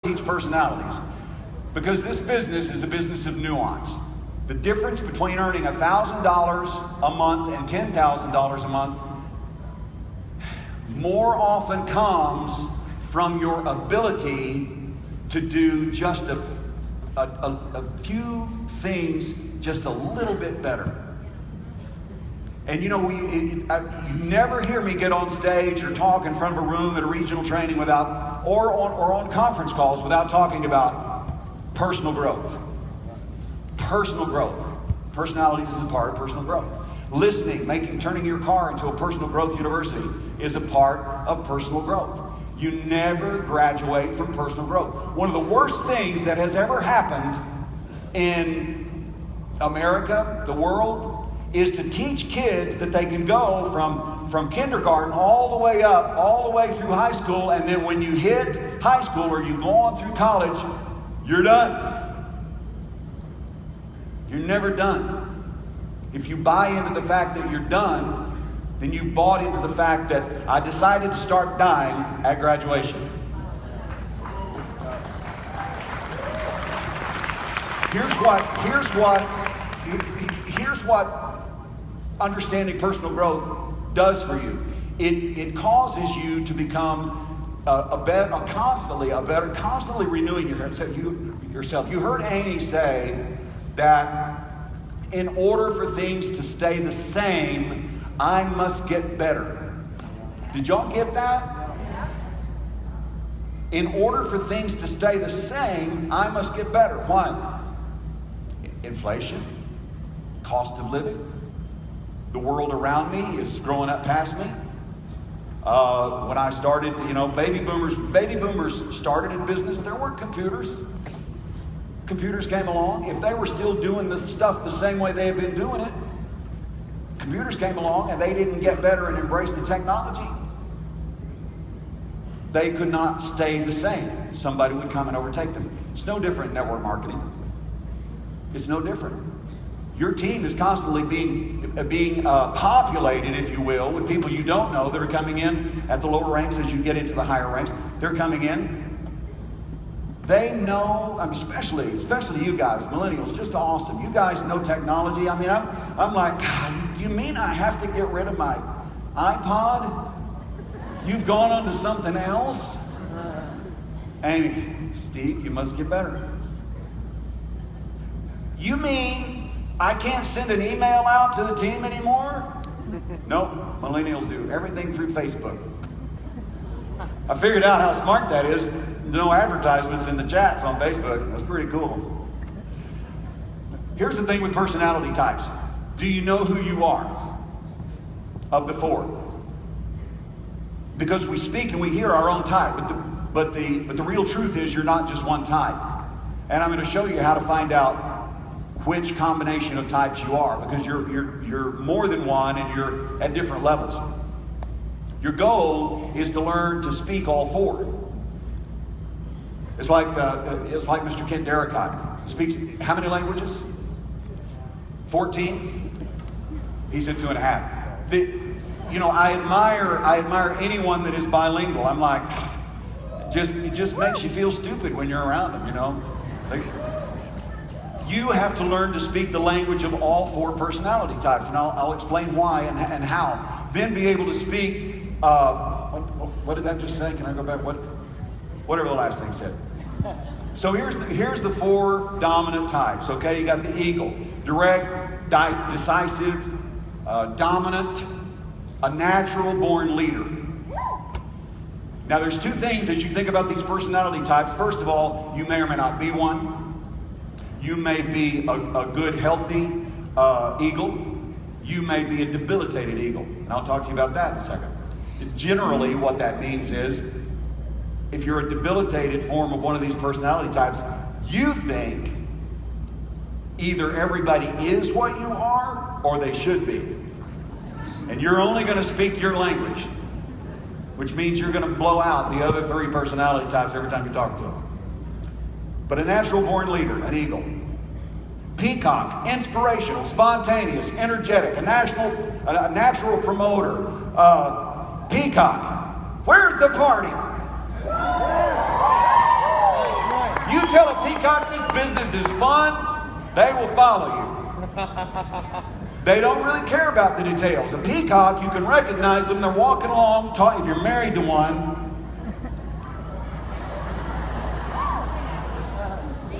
teach personalities? Because this business is a business of nuance. The difference between earning $1,000 a month and $10,000 a month more often comes from your ability to do just a few things just a little bit better. And you know, you never hear me get on stage or talk in front of a room at a regional training without, or on conference calls without talking about personal growth. Personal growth. Personalities is a part of personal growth. Listening, turning your car into a personal growth university is a part of personal growth. You never graduate from personal growth. One of the worst things that has ever happened in America, the world, is to teach kids that they can go from kindergarten all the way up, all the way through high school, and then when you hit high school or you go on through college, you're done. You're never done. If you buy into the fact that you're done, then you bought into the fact that I decided to start dying at graduation. Here's what understanding personal growth does for you. It causes you to become constantly renewing yourself. You heard Amy say that in order for things to stay the same, I must get better. Did y'all get that? In order for things to stay the same, I must get better. Why? Inflation, cost of living. The world around me is growing up past me. When I started, baby boomers started in business. There weren't computers. Computers came along. If they were still doing the stuff the same way they had been doing it, computers came along and they didn't get better and embrace the technology, they could not stay the same. Somebody would come and overtake them. It's no different in network marketing. It's no different. Your team is constantly being populated, if you will, with people you don't know that are coming in at the lower ranks as you get into the higher ranks. They're coming in. They know, especially you guys, millennials, just awesome. You guys know technology. I'm like, God, do you mean I have to get rid of my iPod? You've gone on to something else? Amy, Steve, you must get better. You mean I can't send an email out to the team anymore? Nope, millennials do everything through Facebook. I figured out how smart that is. No advertisements in the chats on Facebook. That's pretty cool. Here's the thing with personality types. Do you know who you are of the four? Because we speak and we hear our own type, but the real truth is you're not just one type. And I'm going to show you how to find out which combination of types you are, because you're more than one and you're at different levels. Your goal is to learn to speak all four. It's like Mr. Kent Darricott speaks how many languages? 14? He said 2.5. I admire anyone that is bilingual. I'm like, it just makes you feel stupid when you're around them, You have to learn to speak the language of all four personality types, and I'll explain why and how. Then be able to speak, what did that just say? Can I go back? Whatever the last thing said. So here's the four dominant types, okay? You got the eagle, direct, decisive, dominant, a natural born leader. Now there's two things as you think about these personality types. First of all, you may or may not be one. You may be a good, healthy eagle. You may be a debilitated eagle. And I'll talk to you about that in a second. Generally, what that means is, if you're a debilitated form of one of these personality types, you think either everybody is what you are or they should be. And you're only going to speak your language, which means you're going to blow out the other three personality types every time you talk to them. But a natural born leader, an eagle. Peacock, inspirational, spontaneous, energetic, a natural promoter. Peacock, where's the party? peacock, this business is fun, they will follow you. They don't really care about the details. A peacock, you can recognize them. They're walking along, if you're married to one.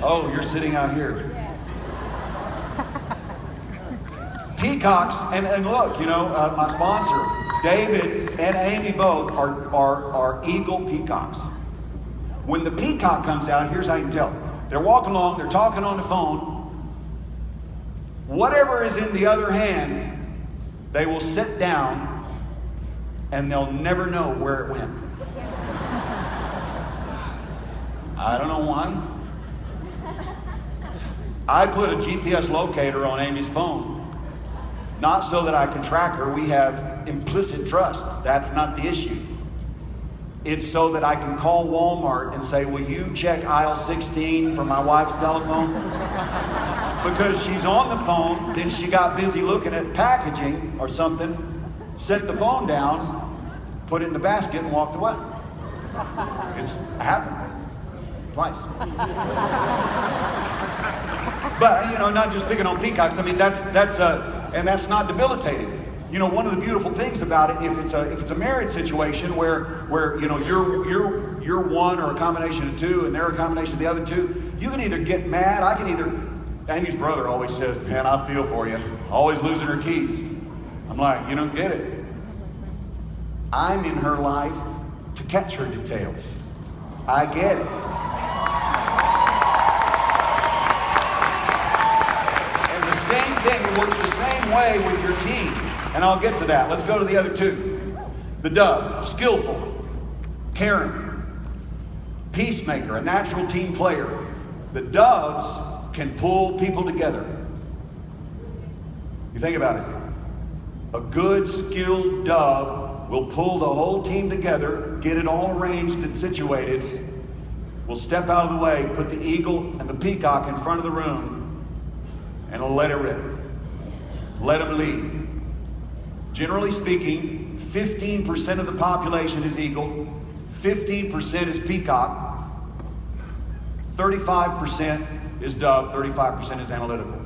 Oh, you're sitting out here. Peacocks, and look, my sponsor, David and Amy both are eagle peacocks. When the peacock comes out, here's how you can tell. They're walking along, they're talking on the phone. Whatever is in the other hand, they will sit down and they'll never know where it went. I don't know why. I put a GPS locator on Amy's phone. Not so that I can track her. We have implicit trust. That's not the issue. It's so that I can call Walmart and say, will you check aisle 16 for my wife's telephone? Because she's on the phone, then she got busy looking at packaging or something, set the phone down, put it in the basket and walked away. It's happened twice. But, not just picking on peacocks. I mean, and that's not debilitating. One of the beautiful things about it, if it's a marriage situation where you're one or a combination of two and they're a combination of the other two, you can either get mad. Amy's brother always says, man, I feel for you. Always losing her keys. I'm like, you don't get it. I'm in her life to catch her details. I get it. Same thing, it works the same way with your team. And I'll get to that. Let's go to the other two. The dove, skillful, caring, peacemaker, a natural team player. The doves can pull people together. You think about it. A good, skilled dove will pull the whole team together, get it all arranged and situated, will step out of the way, put the eagle and the peacock in front of the room, and let it rip. Let them lead. Generally speaking, 15% of the population is eagle, 15% is peacock, 35% is dove, 35% is analytical.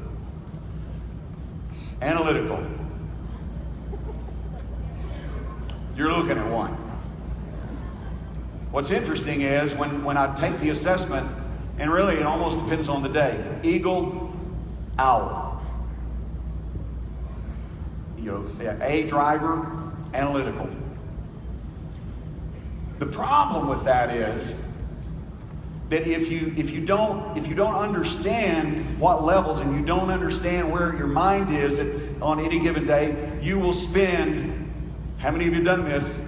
Analytical. You're looking at one. What's interesting is when I take the assessment, and really it almost depends on the day, eagle, owl. A driver, analytical. The problem with that is that if you don't understand what levels and you don't understand where your mind is on any given day, you will spend, how many of you done this,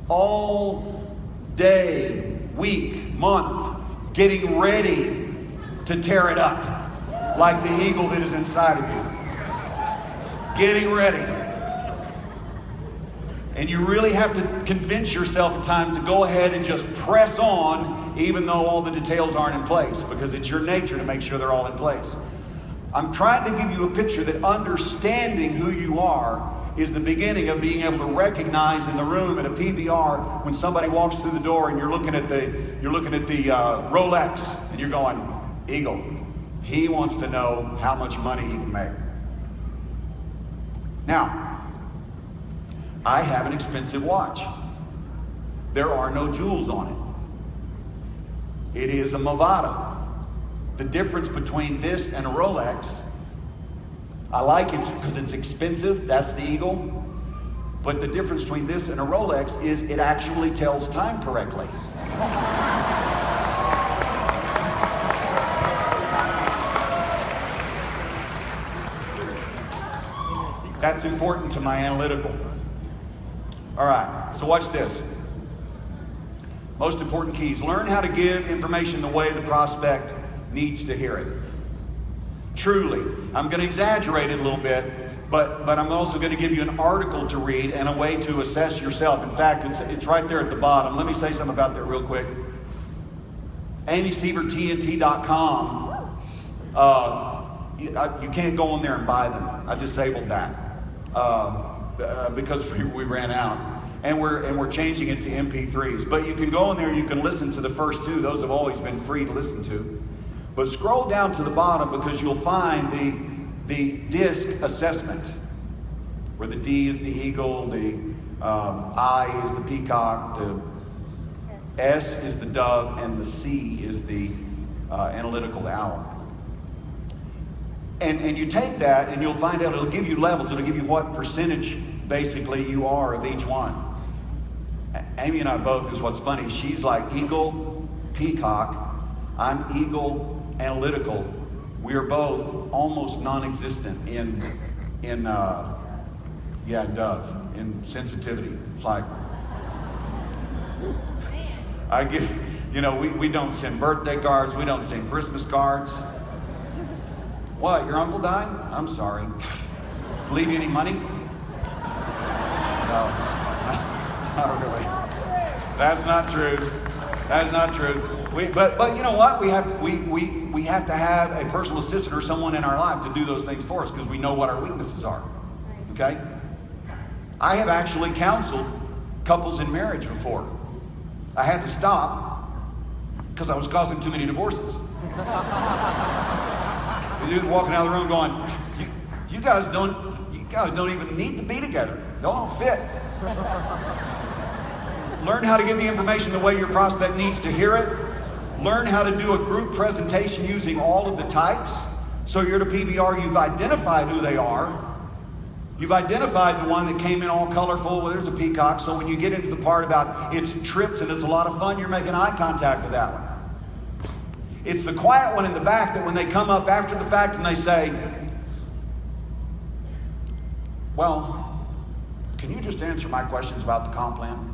all day, week, month, getting ready to tear it up. Like the eagle that is inside of you. Getting ready. And you really have to convince yourself at times to go ahead and just press on, even though all the details aren't in place, because it's your nature to make sure they're all in place. I'm trying to give you a picture that understanding who you are is the beginning of being able to recognize in the room at a PBR when somebody walks through the door and you're looking at the Rolex and you're going, eagle. He wants to know how much money he can make. Now, I have an expensive watch. There are no jewels on it. It is a Movado. The difference between this and a Rolex, I like it because it's expensive, that's the eagle. But the difference between this and a Rolex is it actually tells time correctly. That's important to my analytical. All right, so watch this. Most important keys. Learn how to give information the way the prospect needs to hear it. Truly. I'm going to exaggerate it a little bit, but I'm also going to give you an article to read and a way to assess yourself. In fact, it's right there at the bottom. Let me say something about that real quick. AmySeverTNT.com. You can't go on there and buy them. I disabled that because we ran out. And we're changing it to MP3s. But you can go in there and you can listen to the first two. Those have always been free to listen to. But scroll down to the bottom because you'll find the DISC assessment, where the D is the eagle, the I is the peacock, the S is the dove, and the C is the analytical, the owl. And you take that and you'll find out, it'll give you levels, it'll give you what percentage basically you are of each one. Amy and I both, is what's funny, she's like eagle, peacock, I'm eagle, analytical. We are both almost non-existent in dove, in sensitivity. It's like, I give, we don't send birthday cards, we don't send Christmas cards. What, your uncle died? I'm sorry. Leave you any money? No, not really. That's not true. That's not true. But you know what? We have to have a personal assistant or someone in our life to do those things for us because we know what our weaknesses are. Okay? I have actually counseled couples in marriage before. I had to stop because I was causing too many divorces. He was walking out of the room going, you guys don't even need to be together. Y'all don't fit. Learn how to give the information the way your prospect needs to hear it. Learn how to do a group presentation using all of the types. So you're at a PBR, you've identified who they are. You've identified the one that came in all colorful, well, there's a peacock. So when you get into the part about it's trips and it's a lot of fun, you're making eye contact with that one. It's the quiet one in the back that when they come up after the fact and they say, well, can you just answer my questions about the comp plan?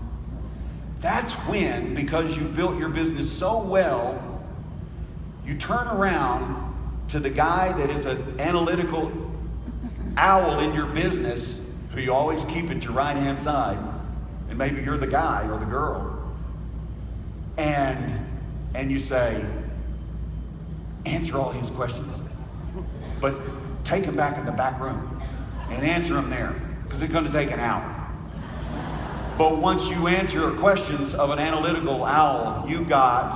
That's when, because you've built your business so well, you turn around to the guy that is an analytical owl in your business, who you always keep at your right-hand side, and maybe you're the guy or the girl, and you say, answer all his questions, but take him back in the back room and answer them there, because it's going to take an hour. But once you answer questions of an analytical owl, you got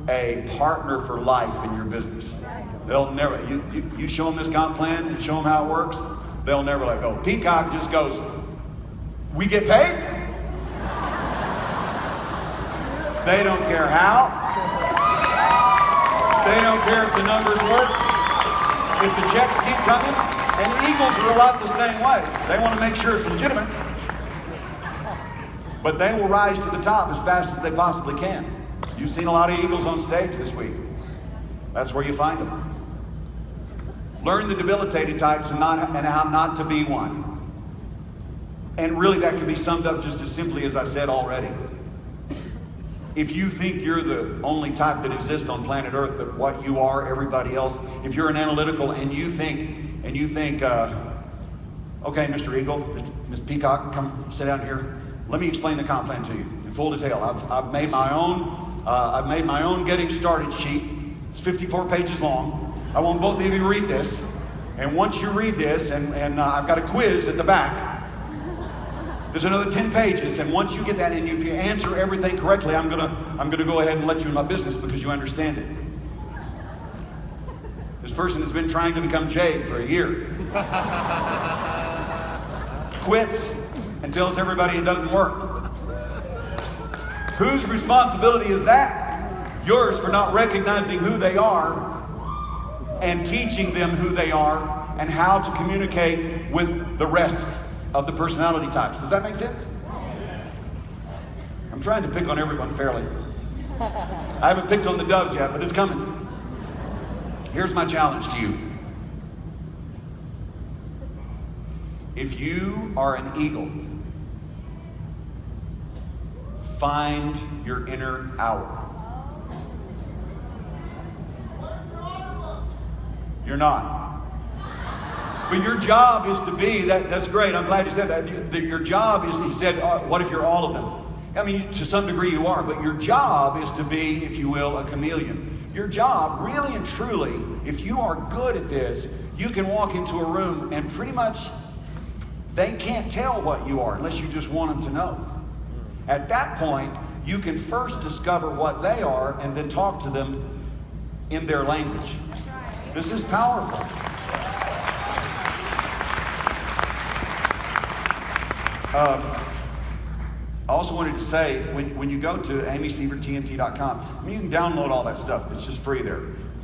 a partner for life in your business. They'll never, you show them this comp plan and show them how it works, they'll never let go. Peacock just goes, we get paid? They don't care how. They don't care if the numbers work, if the checks keep coming. And eagles are a lot the same way. They want to make sure it's legitimate. But they will rise to the top as fast as they possibly can. You've seen a lot of eagles on stage this week. That's where you find them. Learn the debilitated types and how not to be one. And really that can be summed up just as simply as I said already. If you think you're the only type that exists on planet Earth, that what you are, everybody else, if you're an analytical and you think, okay, Mr. Eagle, Ms. Peacock, come sit down here. Let me explain the comp plan to you in full detail. I've made my own getting started sheet. It's 54 pages long. I want both of you to read this. And once you read this, and I've got a quiz at the back. There's another 10 pages, and once you get that, and if you answer everything correctly, I'm gonna go ahead and let you in my business because you understand it. This person has been trying to become Jade for a year. Quits and tells everybody it doesn't work. Whose responsibility is that? Yours, for not recognizing who they are and teaching them who they are and how to communicate with the rest of the personality types. Does that make sense? I'm trying to pick on everyone fairly. I haven't picked on the doves yet, but it's coming. Here's my challenge to you. If you are an eagle, find your inner owl. You're not. But your job is to be, that's great, I'm glad you said that. Your job is, he said, what if you're all of them? I mean, to some degree you are, but your job is to be, if you will, a chameleon. Your job, really and truly, if you are good at this, you can walk into a room and pretty much they can't tell what you are unless you just want them to know. At that point, you can first discover what they are and then talk to them in their language. This is powerful. I also wanted to say, when you go to amysevertnt.com, you can download all that stuff. It's just free there.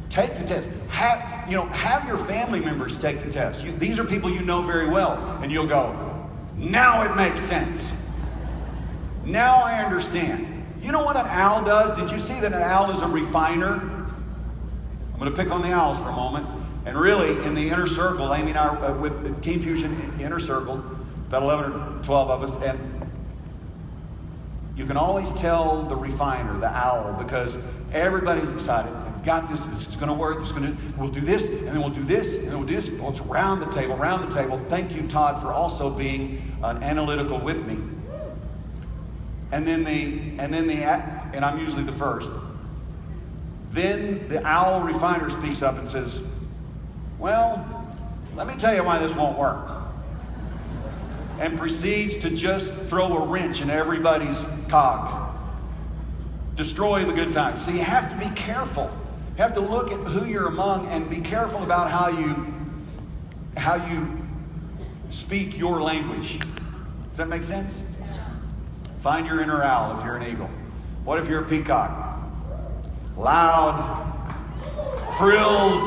Take the test. Have your family members take the test. These are people you know very well, and you'll go, now it makes sense. Now I understand. You know what an owl does? Did you see that an owl is a refiner? I'm going to pick on the owls for a moment. And really, in the inner circle, Amy and I with Team Fusion Inner Circle, about 11 or 12 of us, and you can always tell the refiner, the owl, because everybody's excited. I've got this. This is going to work. We'll do this, and then we'll do this, and then we'll do this. Well, it's around the table. Thank you, Todd, for also being analytical with me. And I'm usually the first. Then the owl refiner speaks up and says, well, let me tell you why this won't work. And proceeds to just throw a wrench in everybody's cog. Destroy the good times. So you have to be careful. You have to look at who you're among and be careful about how you speak your language. Does that make sense? Find your inner owl if you're an eagle. What if you're a peacock? Loud, frills.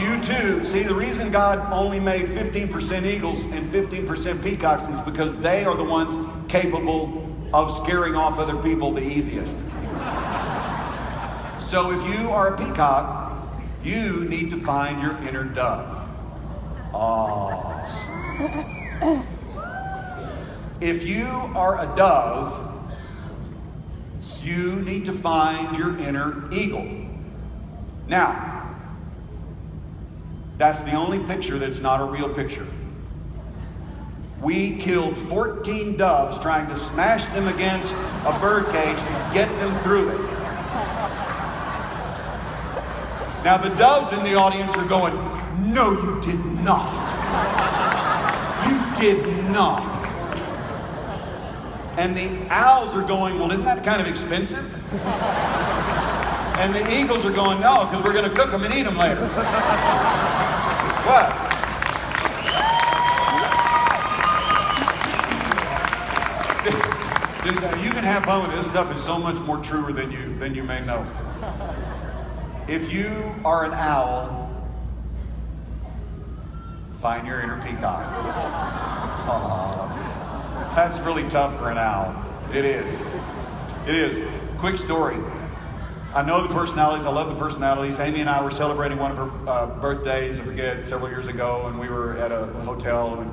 You too. See, the reason God only made 15% eagles and 15% peacocks is because they are the ones capable of scaring off other people the easiest. So if you are a peacock, you need to find your inner dove. If you are a dove, you need to find your inner eagle. Now, that's the only picture that's not a real picture. We killed 14 doves trying to smash them against a bird cage to get them through it. Now the doves in the audience are going, no, you did not. You did not. And the owls are going, well, isn't that kind of expensive? And the eagles are going, no, because we're going to cook them and eat them later. What? You can have fun with this stuff. Is so much more truer than you may know. If you are an owl, find your inner peacock. That's really tough for an owl. It is. It is. Quick story. I know the personalities. I love the personalities. Amy and I were celebrating one of her birthdays, I forget, several years ago, and we were at a hotel, and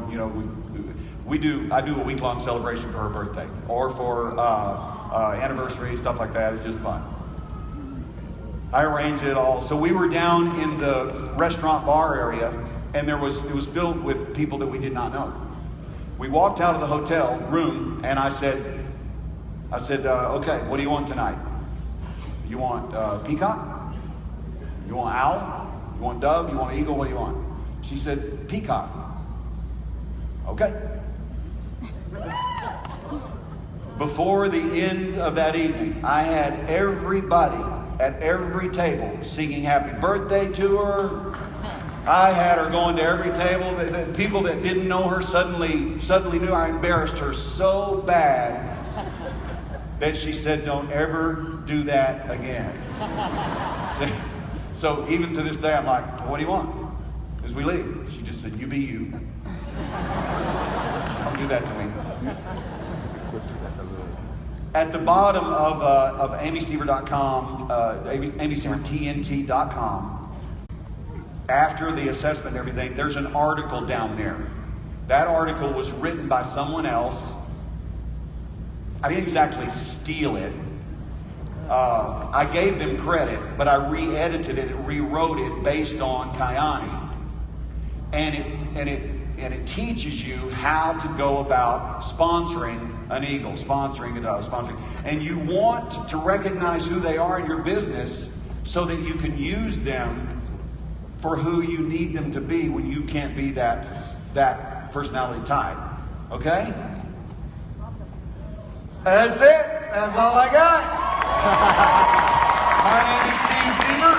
I do a week-long celebration for her birthday or for anniversary, stuff like that. It's just fun. I arranged it all. So we were down in the restaurant bar area, and it was filled with people that we did not know. We walked out of the hotel room, and I said, okay, what do you want tonight? You want peacock? You want owl? You want dove? You want eagle? What do you want? She said, peacock. Okay. Before the end of that evening, I had everybody at every table singing happy birthday to her. I had her going to every table. The people that didn't know her suddenly knew. I embarrassed her so bad that she said, don't ever do that again. So even to this day, I'm like, what do you want? As we leave, she just said, you be you. Don't do that to me. At the bottom of amysever.com, amysevertnt.com, after the assessment and everything, there's an article down there. That article was written by someone else. I didn't exactly steal it. I gave them credit, but I re-edited it, rewrote it based on Kayani. And it teaches you how to go about sponsoring an eagle, sponsoring a dove, and you want to recognize who they are in your business so that you can use them for who you need them to be when you can't be that personality type. Okay? That's it. That's all I got.